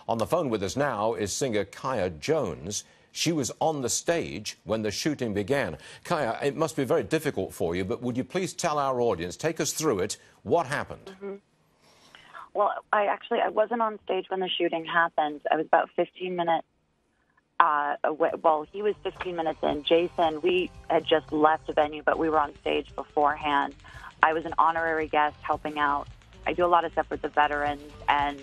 On the phone with us now is singer Kaya Jones. She was on the stage when the shooting began. Kaya, it must be very difficult for you, but would you please tell our audience, take us through it, what happened? Well, I wasn't on stage when the shooting happened. I was about 15 minutes away. Well, he was 15 minutes in. Jason, we had just left the venue, but we were on stage beforehand. I was an honorary guest helping out. I do a lot of stuff with the veterans, and,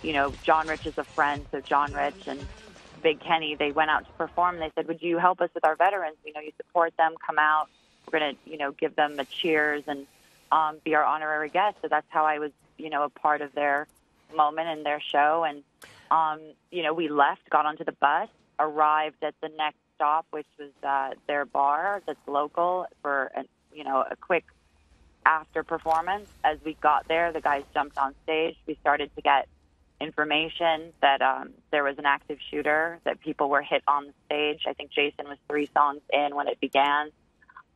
you know, John Rich is a friend, so John Rich and Big Kenny, they went out to perform. They said, would you help us with our veterans? We know you support them. Come out. We're going to, you know, give them the cheers and be our honorary guest. So that's how I was, you know, a part of their moment and their show. And, you know, we left, got onto the bus, arrived at the next stop, which was their bar that's local for, you know, a quick after performance. As we got there, the guys jumped on stage. We started to get information that there was an active shooter, that people were hit on the stage. I think Jason was 3 songs in when it began.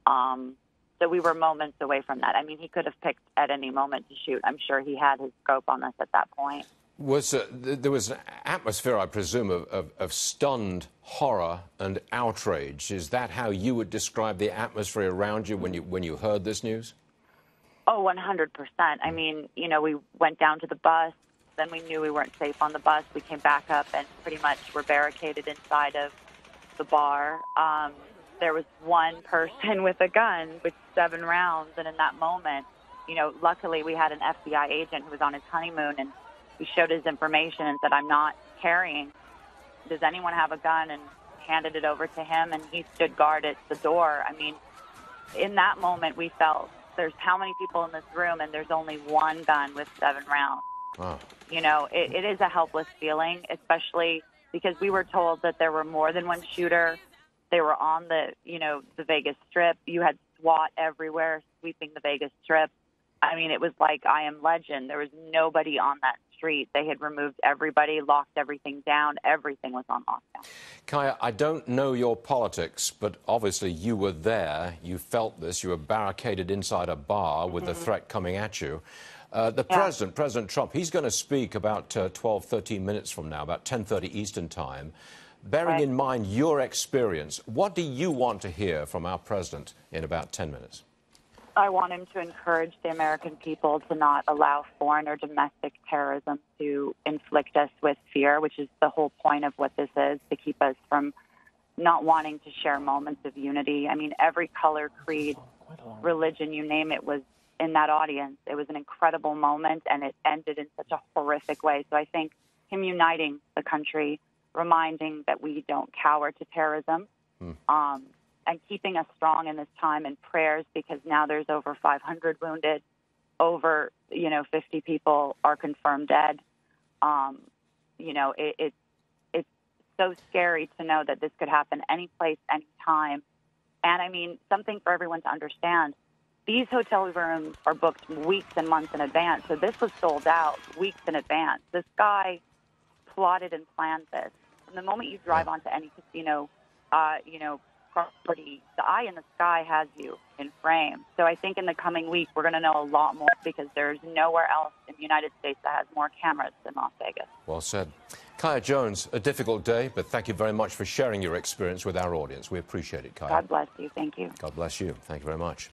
So we were moments away from that. I mean, he could have picked at any moment to shoot. I'm sure he had his scope on us at that point. There was an atmosphere, I presume, of stunned horror and outrage. Is that how you would describe the atmosphere around you when you heard this news? Oh, 100%. I mean, you know, we went down to the bus. Then we knew we weren't safe on the bus. We came back up and pretty much were barricaded inside of the bar. There was one person with a gun with 7 rounds. And in that moment, you know, luckily we had an FBI agent who was on his honeymoon, and we showed his information and said, I'm not carrying. Does anyone have a gun? And handed it over to him, and he stood guard at the door. I mean, in that moment, we felt there's how many people in this room, and there's only one gun with 7 rounds. Wow. You know, it is a helpless feeling, especially because we were told that there were more than one shooter. They were on the, you know, the Vegas Strip. You had SWAT everywhere sweeping the Vegas Strip. I mean, it was like I Am Legend. There was nobody on that street. They had removed everybody, locked everything down. Everything was on lockdown. Kaya, I don't know your politics, but obviously you were there. You felt this. You were barricaded inside a bar with the threat coming at you. President Trump, he's going to speak about 12, 13 minutes from now, about 10:30 Eastern time. Bearing in mind your experience, what do you want to hear from our president in about 10 minutes? I want him to encourage the American people to not allow foreign or domestic terrorism to inflict us with fear, which is the whole point of what this is, to keep us from not wanting to share moments of unity. I mean, every color, creed, religion, you name it, was in that audience. It was an incredible moment, and it ended in such a horrific way. So I think him uniting the country, reminding that we don't cower to terrorism, and keeping us strong in this time in prayers, because now there's over 500 wounded, over, you know, 50 people are confirmed dead. You know, it's so scary to know that this could happen any place, any time. And I mean, something for everyone to understand. These hotel rooms are booked weeks and months in advance. So this was sold out weeks in advance. This guy plotted and planned this. From the moment you drive onto any casino, you know, property, the eye in the sky has you in frame. So I think in the coming week, we're going to know a lot more, because there's nowhere else in the United States that has more cameras than Las Vegas. Well said. Kaya Jones, a difficult day, but thank you very much for sharing your experience with our audience. We appreciate it, Kaya. God bless you. Thank you. God bless you. Thank you very much.